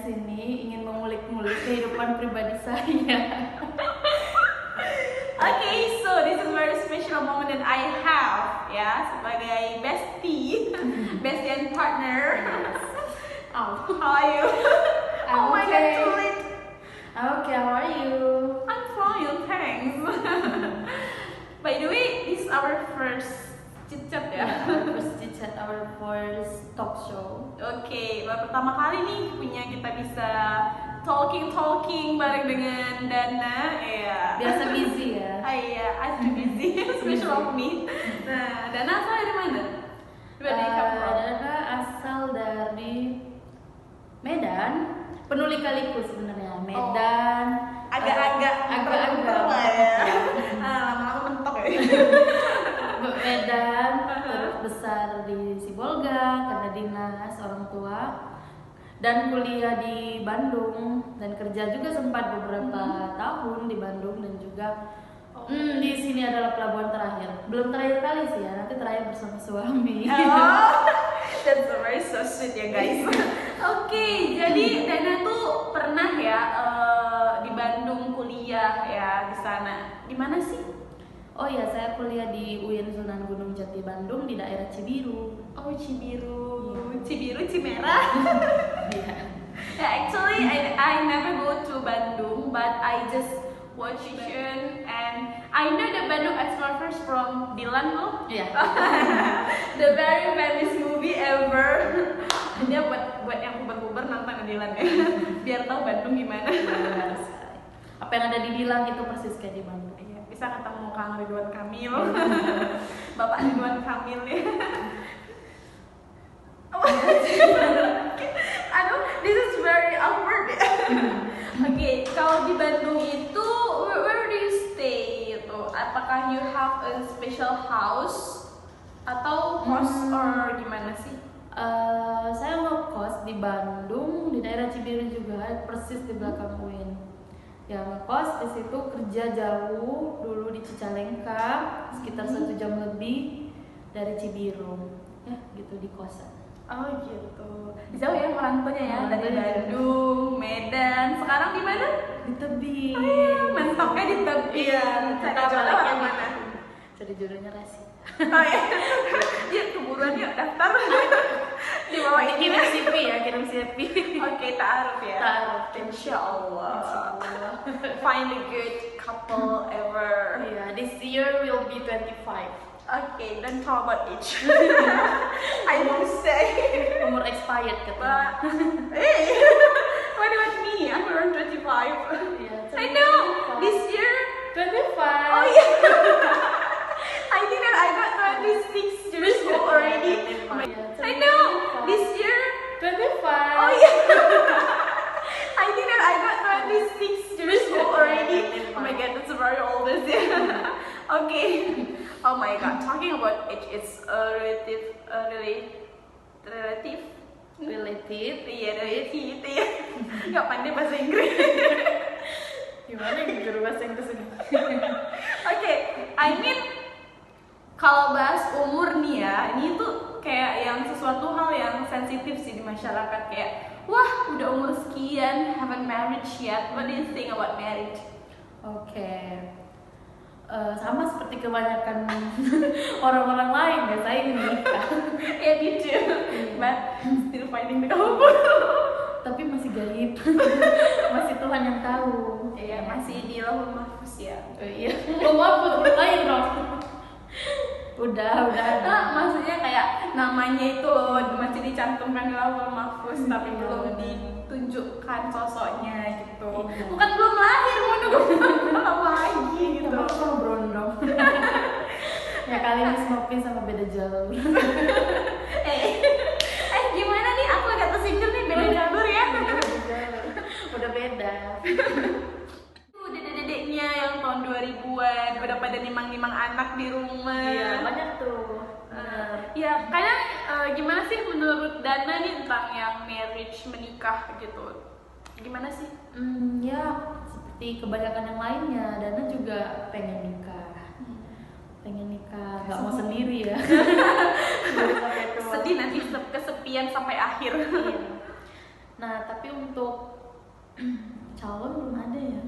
sini ingin mengulik-ngulik kehidupan pribadi saya. Okay, so this is very special moment that I have, ya, sebagai bestie, bestie and partner. Oh, How are you? Oh my God, okay. too late. Okay, how are you? I'm fine, thanks. By the way, this is our first chit-chat ya. Our first chat, our first talk show. Oke, baru pertama kali nih punya kita bisa talking bareng dengan Dana. Iya. Biasa busy ya. Iya, I'm too busy, special of me. Nah, Dana asal dari mana? Where do you come from? Dana asal dari Medan, penuli kaliku sebenarnya. Medan. Agak-agak lah ya. Lama-lama mentok ya. Medan, terus besar di Sibolga karena dinas orang tua, dan kuliah di Bandung dan kerja juga sempat beberapa tahun di Bandung dan juga di sini adalah pelabuhan terakhir. Belum terakhir kali sih ya, nanti terakhir bersama suami. Oh, that's very so sweet ya guys. Oke, jadi Dana tuh pernah ya di Bandung kuliah ya di sana. Di mana sih? Oh iya, saya kuliah di UIN Sunan Gunung Jati Bandung di daerah Cibiru. Oh, Cibiru, Cimerah. Iya. Yeah, actually I never go to Bandung, but I just watch it and I know the Bandung Explorers from Dilan loh. Iya. The very famous movie ever. Dia buat yang kuber-kuber nonton Dilan ya. Biar tahu Bandung gimana. Apa yang ada di Dilang itu persis kayak di Bandung. Iya, bisa ketemu Kang Ridwan Kamil. Bapak Ridwan Kamil ya. Aduh, this is very awkward. Oke, kalau di Bandung itu where do you stay itu? Apakah you have a special house atau kos or gimana sih? Saya ngekos di Bandung di daerah Cibiru juga, persis di belakang UIN. Ya ngekos di situ, kerja jauh dulu di Cicalengka sekitar 1 jam lebih dari Cibiru. Ya gitu di kosan. Oh gitu. Jauh ya merantaunya ya dari Merantaunya Bandung, Medan. Sekarang di mana? Di tebing. Oh iya, mentoknya di tebing. Iya, Cara jodohnya mana? Jadi jodohnya rahasia. Oh iya. Ya keburuan yuk daftar. Di bawah ini. Kirim CV ya, kirim CV. Oke, ta'aruf ya. Ta'aruf. Insya Allah. Insyaallah. Find a good couple ever. Iya, this year will be 25. Okay, don't talk about age. I won't say. Umur expired katanya. But hey, what about me? I'm around 25. Iya, I know. This year. 25. Oh yeah. I think that I got 26 years old already. I know. This year. 25. Oh yeah. I think that I got 26 years old already. Oh my God, that's very old, yeah. Okay. Oh my God, talking about age, it's relative. Iya, relative. Iya. Gak pandai bahasa Inggris. Gimana nih guru bahasa Inggris ini? Oke, I mean kalau bahas umur nih ya, ini tuh kayak yang sesuatu hal yang sensitif sih di masyarakat, kayak wah udah umur sekian haven't married yet. What do you think about marriage? Oke. Sama seperti kebanyakan orang-orang lain ya, saya ingin menikah. Yeah, me too. But still finding the couple. Tapi masih gaib. Masih Tuhan yang tahu. Iya, masih di Lauhul Mahfuz ya. Iya. Belum apa, belum lain dong. Udah. Maksudnya kayak namanya itu masih dicantumkan di Lauhul Mahfuz, tapi belum ditunjukkan sosoknya gitu. Iya. Bukan belum lahir, mau nunggu lama lagi gitu. Kamu berondong. Ya kali ini smoking sama beda jalur. Gimana nih? Aku agak tersinggung nih, beda jalur ya. Udah beda. Dedek-dedeknya yang tahun 2000-an udah pada nimang-nimang anak di rumah. Iya, banyak tuh. Ya, kadang gimana sih menurut Dana nih tentang yang marriage, menikah gitu? Gimana sih? Ya seperti kebanyakan yang lainnya, Dana juga pengen nikah. Nggak mau sendiri ya. Sedih nanti kesepian sampai akhir. Iya. Nah tapi untuk calon belum ada ya.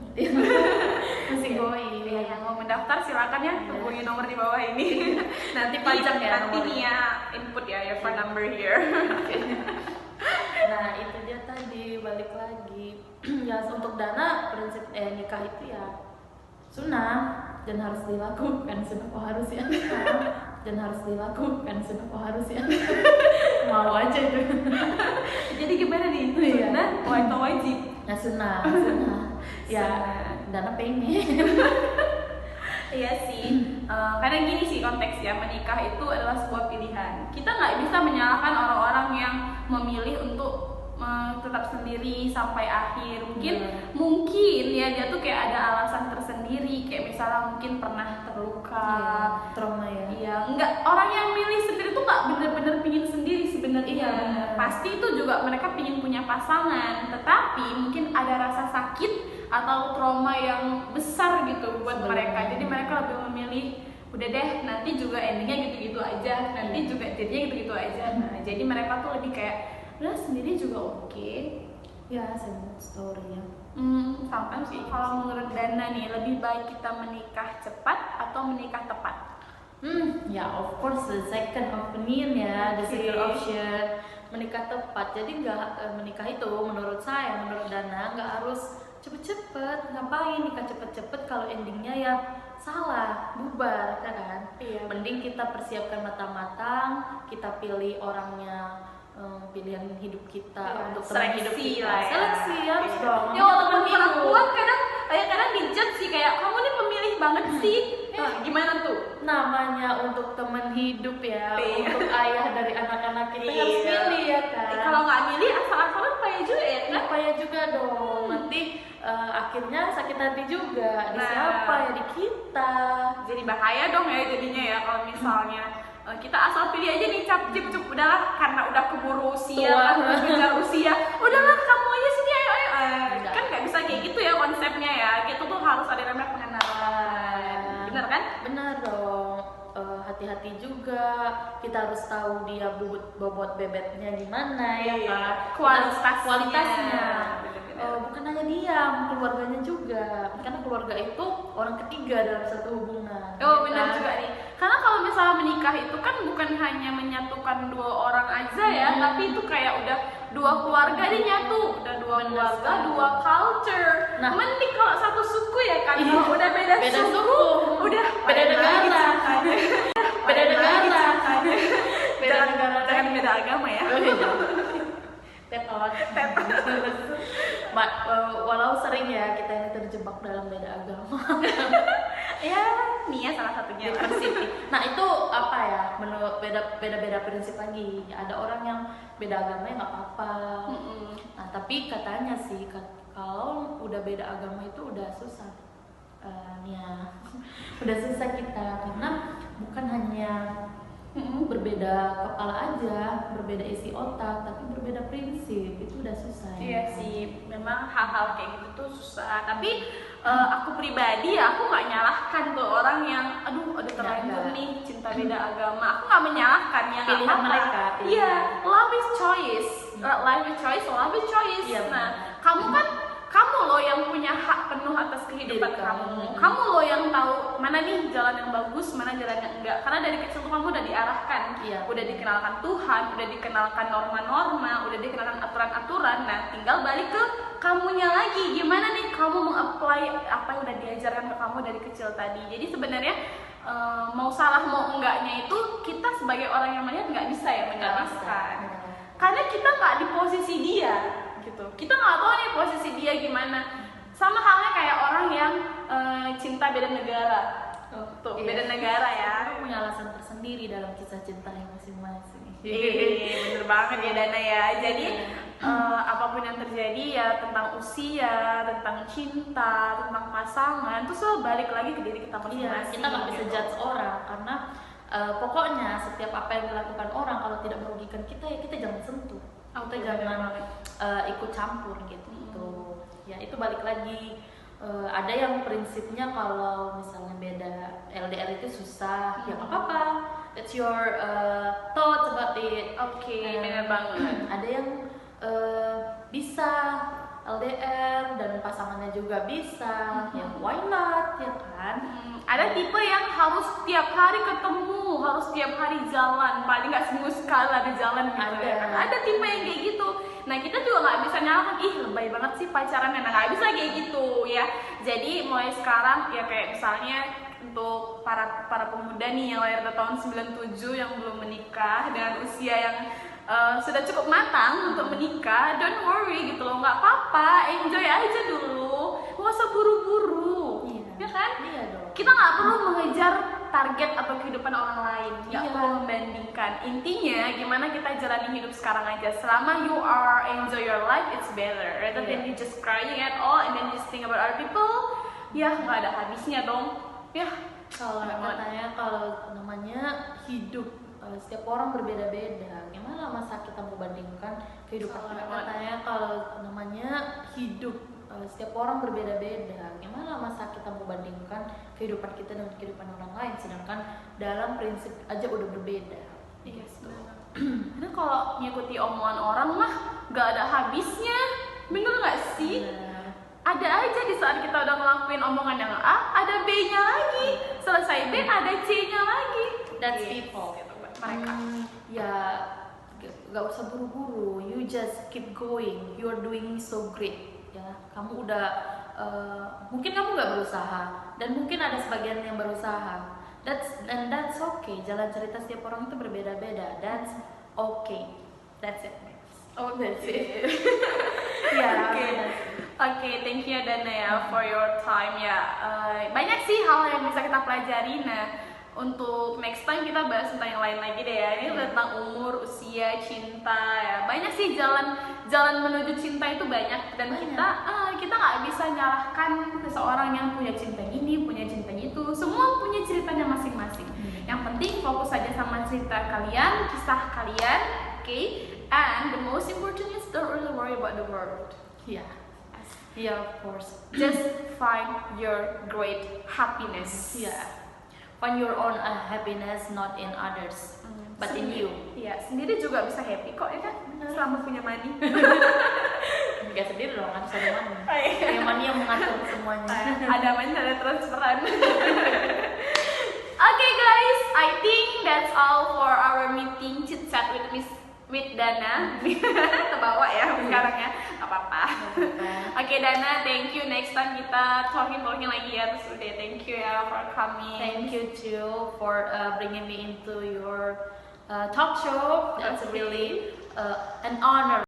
Masih goib. Ya, yang mau mendaftar silakan ya, hubungi nomor di bawah ini. Nanti pajak ya Nanti nomornya. Nia input ya your phone number here. Nah itu dia tadi, balik lagi ya untuk dana prinsip nikah itu ya sunnah dan harus dilakukan. Sunnah kok harus ya dan harus dilakukan. Sunnah kok harus ya mau aja itu. Jadi gimana nih? Iya. Sunnah atau wajib? Nah sunnah ya dana pengen. Iya sih, karena gini sih konteksnya, menikah itu adalah sebuah pilihan. Kita nggak bisa menyalahkan orang-orang yang memilih untuk tetap sendiri sampai akhir. Mungkin ya dia tuh kayak ada alasan tersendiri, kayak misalnya mungkin pernah terluka, trauma ya. Iya, enggak, orang yang milih sendiri tuh nggak bener-bener pingin sendiri sebenarnya. Iya. Pasti itu juga mereka pingin punya pasangan, tetapi mungkin ada rasa sakit atau trauma yang besar gitu buat mereka. Jadi mereka lebih memilih udah deh nanti juga endingnya gitu-gitu aja, nanti juga jadinya gitu-gitu aja. Nah, jadi mereka tuh lebih kayak udah sendiri juga oke. Ya same story ya. Sampai sih kalau menurut Dana nih, lebih baik kita menikah cepat atau menikah tepat? Ya of course the second opinion ya, the second Okay. option, menikah tepat. Jadi nggak menikah itu menurut saya, menurut Dana nggak harus cepet-cepet. Ngapain nikah cepet-cepet kalau endingnya ya salah, bubar, ya kan? Iya. Mending kita persiapkan matang-matang, kita pilih orangnya, pilihan hidup kita untuk teman hidup Seleksi kita. lah ya. Seleksi harus dong. Ya walaupun perempuan kadang dijudge sih kayak kamu nih pemilih banget sih. Nah, gimana tuh? Namanya untuk teman hidup ya, Iya. untuk ayah dari anak-anak kita harus Iya. pilih ya kan. Kalau nggak milih asal-asalan payah juga ya kan? Payah juga dong, nanti akhirnya sakit hati juga. Di Nah. siapa ya, di kita. Jadi bahaya dong ya jadinya ya kalau misalnya kita asal pilih aja nih cap cip cup, udahlah karena udah keburu usia, Tua. kan mengejar usia, udahlah kamu aja sini ayo ayo. Enggak. Kan nggak bisa kayak gitu ya konsepnya ya. Gitu tuh harus ada namanya pengenalan. Bener kan? Benar dong. Hati-hati juga, kita harus tahu dia bobot bebetnya gimana ya Iya. kan. Kualitasnya. Bukan hanya dia, keluarganya juga, karena keluarga itu orang ketiga dalam satu hubungan. Oh ya benar kan? juga nih. Karena kalau misalnya menikah itu kan bukan hanya menyatukan dua orang aja ya, tapi itu kayak udah dua keluarga nih nyatu, udah dua Benar keluarga, sekali. dua culture. Nah. Mending kalau satu suku ya kan, Iya. kalau udah beda suku, udah beda lain lagi negara. ceritanya. Beda Lain lagi negara. ceritanya. Beda Jangan- negara. jangan beda agama ya. Tetot. Walau sering ya kita ini terjebak dalam beda agama. Ya, Nia salah satunya. Di prinsip. Nah itu apa ya? Menurut beda prinsip lagi. Ada orang yang beda agama ya nggak apa-apa. Nah tapi katanya sih kalau udah beda agama itu udah susah. Nia, udah susah kita karena bukan hanya berbeda kepala aja, berbeda isi otak, tapi berbeda prinsip, itu udah susah ya. Iya sih, memang hal-hal kayak gitu tuh susah. Tapi aku pribadi ya, aku nggak nyalahkan tuh orang yang, aduh, terlanjur Nggak. nih cinta beda agama. Aku nggak menyalahkan ya, nggak Pilihan apa-apa. mereka, Iya, pilihan. love is choice, life is choice, love is choice. Iya, Nah, benar. kamu loh yang punya hak penuh atas kehidupan Diri kamu. kamu. Kamu loh yang tahu mana nih jalan yang bagus, mana jalan yang enggak. Karena dari kecil tuh kamu udah diarahkan, Iya. udah dikenalkan Tuhan, udah dikenalkan norma-norma, udah dikenalkan aturan-aturan. Nah, tinggal balik ke kamunya lagi. Gimana nih kamu mengapply apa yang udah diajarkan ke kamu dari kecil tadi. Jadi sebenarnya mau salah mau enggaknya itu kita sebagai orang yang melihat nggak bisa ya menyalahkan. Karena kita nggak di posisi dia gitu, kita nggak tahu nih posisi dia gimana. Sama halnya kayak orang yang cinta beda negara. Tuh, Iya. beda negara ya. Mereka punya alasan tersendiri dalam kisah cintanya masing-masing. Bener banget ya Dana ya. Jadi apapun yang terjadi ya tentang usia, tentang cinta, tentang pasangan, itu selalu balik lagi ke diri kita Iya, masing-masing. kita nggak bisa gitu. judge orang karena pokoknya setiap apa yang dilakukan orang kalau tidak merugikan kita ya kita jangan sentuh. Oke, Kita bener jangan banget. ikut campur gitu. Ya itu balik lagi. Ada yang prinsipnya kalau misalnya beda LDR itu susah, ya nggak apa-apa. That's your thoughts about it. Oke, bener banget. Ada yang bisa LDR dan pasangannya juga bisa, ya why not, ya kan? Ada tipe yang harus tiap hari ketemu, harus tiap hari jalan, paling nggak seminggu sekali ada jalan gitu. Ada. Ya kan? Ada tipe yang kayak gitu. Nah kita juga nggak bisa nyalakan, ih lebay banget sih pacarannya, nah nggak bisa kayak gitu ya. Jadi mulai sekarang ya kayak misalnya untuk para pemuda nih yang lahir tahun 97 yang belum menikah dengan usia yang sudah cukup matang untuk menikah, don't worry gitu loh, nggak apa-apa, enjoy aja dulu, nggak usah buru-buru, ya kan? Iya dong. Kita nggak perlu mengejar target atau kehidupan orang lain, nggak Iya. perlu membandingkan. Intinya gimana kita jalani hidup sekarang aja, selama you are enjoy your life, it's better rather than you just crying at all and then just think about other people. Ya nggak ada habisnya dong, ya. Kalau katanya kalau namanya hidup setiap orang berbeda-beda, gimana masa kita mau bandingkan kehidupan kita? Katanya kalau namanya hidup setiap orang berbeda-beda, gimana masa kita mau bandingkan kehidupan kita dengan kehidupan orang lain, sedangkan dalam prinsip aja udah berbeda. Yes, karena kalau ngikuti omongan orang mah gak ada habisnya, bener gak sih? Nah, Ada aja di saat kita udah ngelakuin omongan yang A, ada B-nya lagi, selesai B ada C-nya lagi. that's Gitu, people. mereka. Ya gak usah buru-buru, you just keep going, you're doing so great ya. Kamu udah mungkin kamu nggak berusaha dan mungkin ada sebagian yang berusaha, that's okay. Jalan cerita setiap orang itu berbeda-beda, that's okay, that's it. Oh, that's it. Ya, Oke, thank you Dana ya for your time ya. Banyak sih hal yang bisa kita pelajari. Nah, untuk next time kita bahas tentang yang lain lagi deh ya. Ini tentang umur, usia, cinta ya. Banyak sih jalan menuju cinta itu banyak, dan Banyak. kita nggak bisa nyalahkan seseorang yang punya cinta ini, punya cinta itu. Semua punya ceritanya masing-masing. Yang penting fokus aja sama cerita kalian, kisah kalian, oke? And the most important is don't really worry about the world. ya, ya of course. Just find your great happiness. Ya, find your own happiness, not in others, but in you. Iya, sendiri juga bisa happy kok ya kan? Selama punya money. Gak sendiri dong, harus ada money. Oh, iya. Yang money yang mengatur semuanya. Ada money, ada transferan. Okay guys, I think that's all for our meeting chit chat with Dana. Terbawa ya sekarang ya, nggak apa-apa. Oke Dana, thank you. Next time kita talking lagi ya. Terus udah thank you ya for coming. Thank you too for bringing me into your talk show. That's Okay. really an honor.